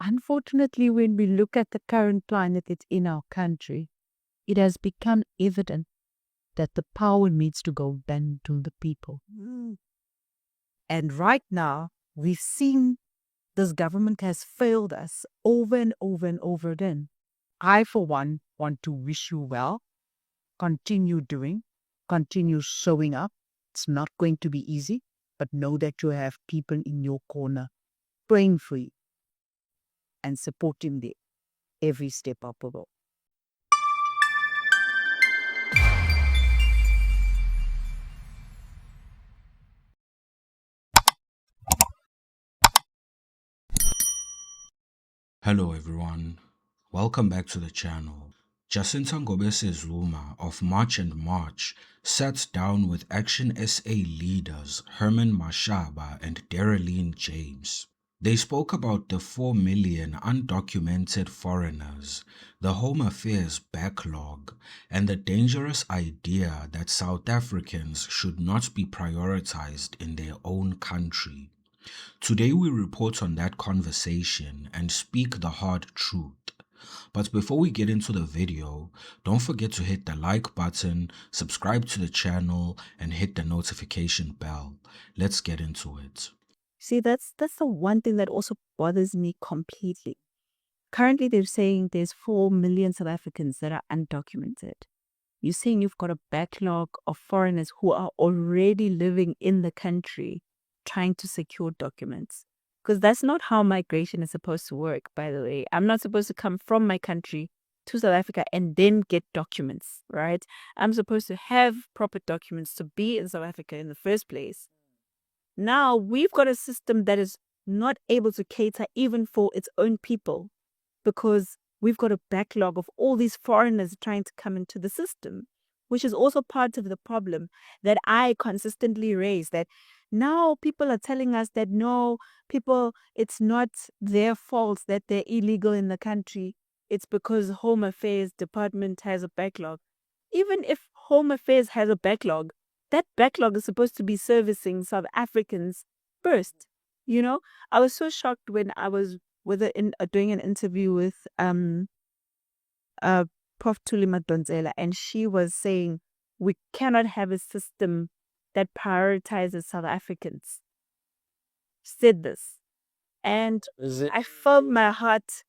Unfortunately, when we look at the current climate that's in our country, it has become evident that the power needs to go then to the people. And right now, we've seen this government has failed us over and over and over again. I, for one, want to wish you well. Continue doing, continue showing up. It's not going to be easy, but know that you have people in your corner praying for you and supporting you every step of the way. Hello everyone, welcome back to the channel. Jacinta Ngobese-Zuma of March and March sat down with Action SA leaders Herman Mashaba and Dereleen James. They spoke about the 4 million undocumented foreigners, the Home Affairs backlog, and the dangerous idea that South Africans should not be prioritized in their own country. Today we report on that conversation and speak the hard truth. But before we get into the video, don't forget to hit the like button, subscribe to the channel, and hit the notification bell. Let's get into it. See, that's the one thing that also bothers me completely. Currently, they're saying there's 4 million South Africans that are undocumented. You're saying you've got a backlog of foreigners who are already living in the country trying to secure documents. Because that's not how migration is supposed to work, by the way. I'm not supposed to come from my country to South Africa and then get documents, right? I'm supposed to have proper documents to be in South Africa in the first place. Now we've got a system that is not able to cater even for its own people because we've got a backlog of all these foreigners trying to come into the system, which is also part of the problem that I consistently raise, that now people are telling us that no, people, it's not their fault that they're illegal in the country. It's because Home Affairs Department has a backlog. Even if Home Affairs has a backlog, that backlog is supposed to be servicing South Africans first. You know, I was so shocked when I was doing an interview with Prof. Tulima Donzela, and she was saying we cannot have a system that prioritizes South Africans. Said this, and I felt my heart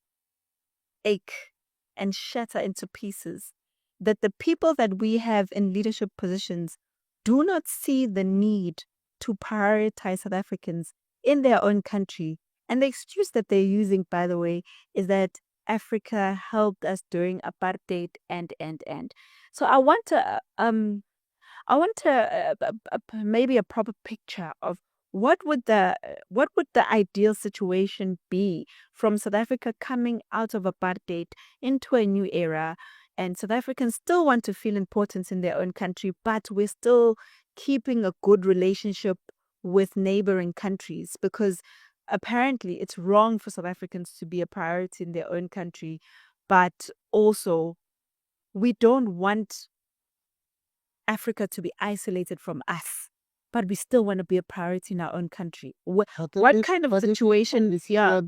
ache and shatter into pieces. That the people that we have in leadership positions do not see the need to prioritize South Africans in their own country. And the excuse that they're using, by the way, is that Africa helped us during apartheid and. So I want maybe a proper picture of what would the ideal situation be from South Africa coming out of apartheid into a new era, and South Africans still want to feel important in their own country, but we're still keeping a good relationship with neighboring countries, because apparently it's wrong for South Africans to be a priority in their own country, but also we don't want Africa to be isolated from us, but we still want to be a priority in our own country. What kind of situation is here?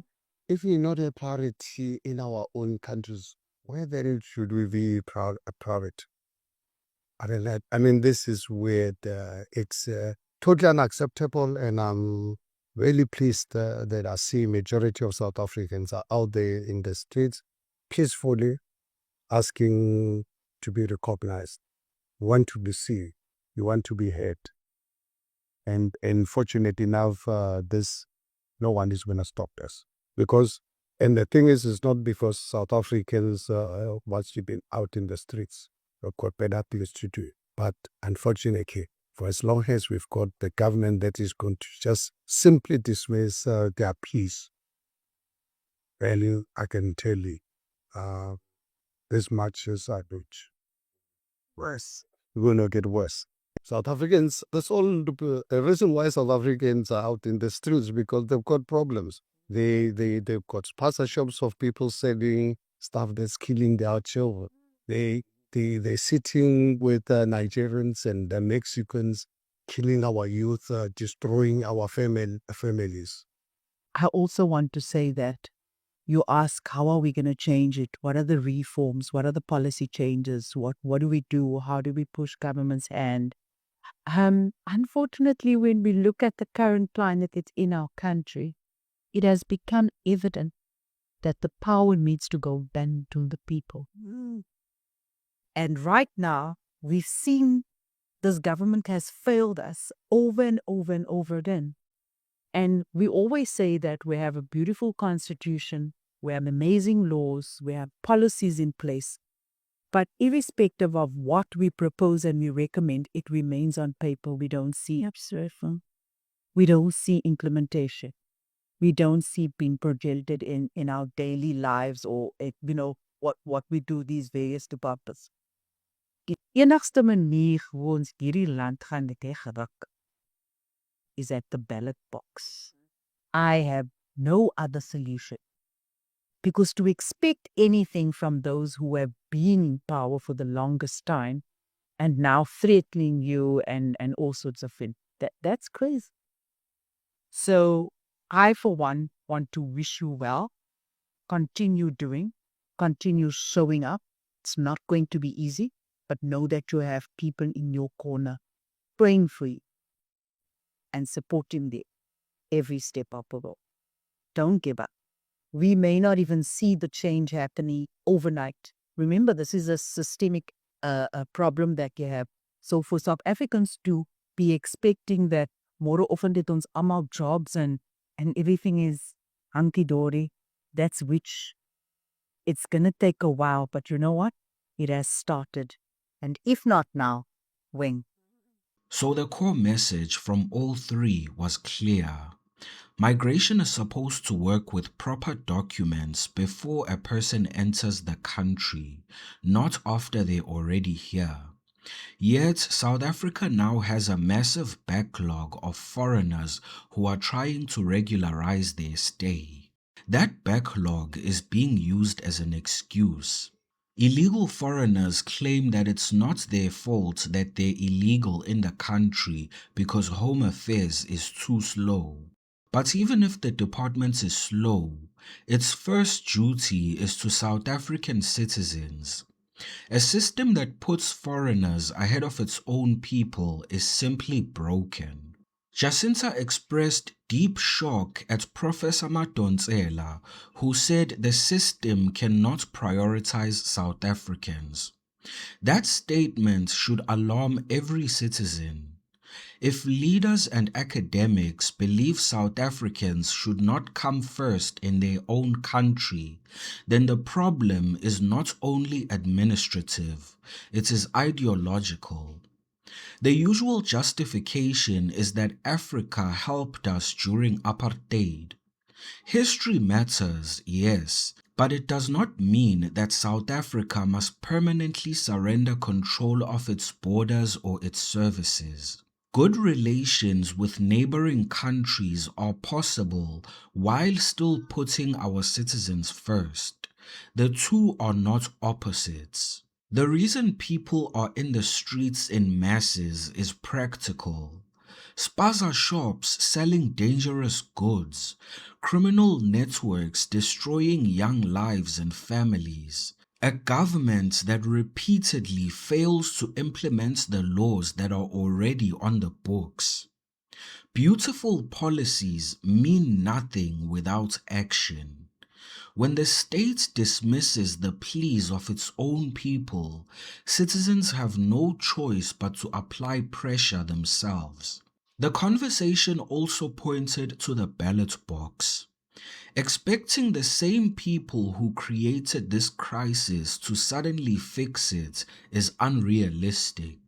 If we're not a priority in our own countries, where then should we be a priority? I mean, this is where it's totally unacceptable, and I'm really pleased that I see majority of South Africans are out there in the streets peacefully asking to be recognized. You want to be seen, you want to be heard. And fortunate enough, no one is going to stop us. And the thing is, it's not because South Africans once you've been out in the streets, or got better things to do. But unfortunately, for as long as we've got the government that is going to just simply dismiss their peace, well, I can tell you, this much is worse. We're going to get worse. South Africans, that's all the reason why South Africans are out in the streets, because they've got problems. They've got sponsorships of people selling stuff that's killing their children. They're sitting with Nigerians and Mexicans, killing our youth, destroying our families. I also want to say that You ask, how are we going to change it? What are the reforms? What are the policy changes? What do we do? How do we push government's hand? Unfortunately, when we look at the current climate that's in our country, it has become evident that the power needs to go then to the people. And right now, we've seen this government has failed us over and over and over again. And we always say that we have a beautiful constitution, we have amazing laws, we have policies in place. But irrespective of what we propose and we recommend, it remains on paper. We don't see observation. We don't see implementation. We don't see being projected in our daily lives or, what we do these various departments. Die enigste manier hoe ons hierdie land gaan geruk is at the ballot box. I have no other solution. Because to expect anything from those who have been in power for the longest time and now threatening you and all sorts of things, that's crazy. So I, for one, want to wish you well. Continue doing, continue showing up. It's not going to be easy, but know that you have people in your corner praying for you and supporting you every step of the way. Don't give up. We may not even see the change happening overnight. Remember, this is a systemic problem that you have. So for South Africans to be expecting that more often dit ons almal jobs and everything is hunky-dory, that's which it's going to take a while. But you know what? It has started. And if not now, when? So the core message from all three was clear. Migration is supposed to work with proper documents before a person enters the country, not after they're already here. Yet, South Africa now has a massive backlog of foreigners who are trying to regularize their stay. That backlog is being used as an excuse. Illegal foreigners claim that it's not their fault that they're illegal in the country because Home Affairs is too slow. But even if the department is slow, its first duty is to South African citizens. A system that puts foreigners ahead of its own people is simply broken. Jacinta expressed deep shock at Professor Madonsela, who said the system cannot prioritize South Africans. That statement should alarm every citizen. If leaders and academics believe South Africans should not come first in their own country, then the problem is not only administrative, it is ideological. The usual justification is that Africa helped us during apartheid. History matters, yes, but it does not mean that South Africa must permanently surrender control of its borders or its services. Good relations with neighboring countries are possible while still putting our citizens first. The two are not opposites. The reason people are in the streets in masses is practical. Spaza shops selling dangerous goods, criminal networks destroying young lives and families, a government that repeatedly fails to implement the laws that are already on the books. Beautiful policies mean nothing without action. When the state dismisses the pleas of its own people, citizens have no choice but to apply pressure themselves. The conversation also pointed to the ballot box. Expecting the same people who created this crisis to suddenly fix it is unrealistic.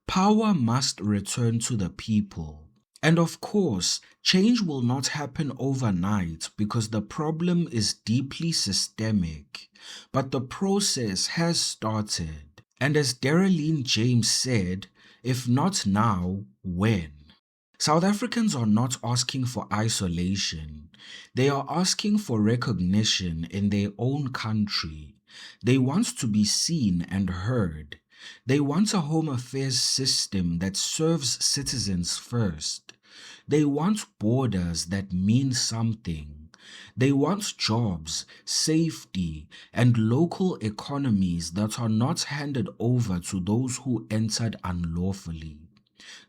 Power must return to the people. And of course, change will not happen overnight because the problem is deeply systemic. But the process has started. And as Dereleen James said, if not now, when? South Africans are not asking for isolation. They are asking for recognition in their own country. They want to be seen and heard. They want a Home Affairs system that serves citizens first. They want borders that mean something. They want jobs, safety, and local economies that are not handed over to those who entered unlawfully.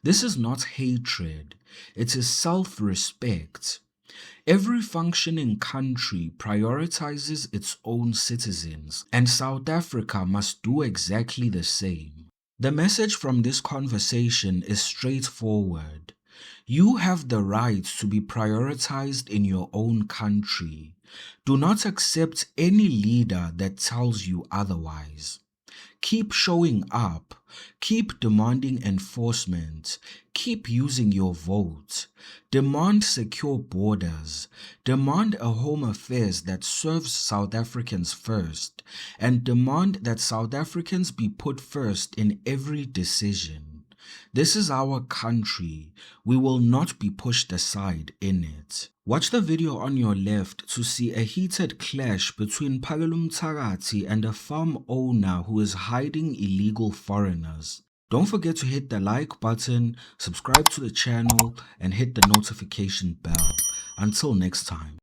This is not hatred, it is self-respect. Every functioning country prioritizes its own citizens, and South Africa must do exactly the same. The message from this conversation is straightforward. You have the right to be prioritized in your own country. Do not accept any leader that tells you otherwise. Keep showing up, keep demanding enforcement, keep using your vote, demand secure borders, demand a home affairs that serves South Africans first, and demand that South Africans be put first in every decision. This is our country. We will not be pushed aside in it. Watch the video on your left to see a heated clash between Pagelum Tarati and a farm owner who is hiding illegal foreigners. Don't forget to hit the like button, subscribe to the channel, and hit the notification bell. Until next time.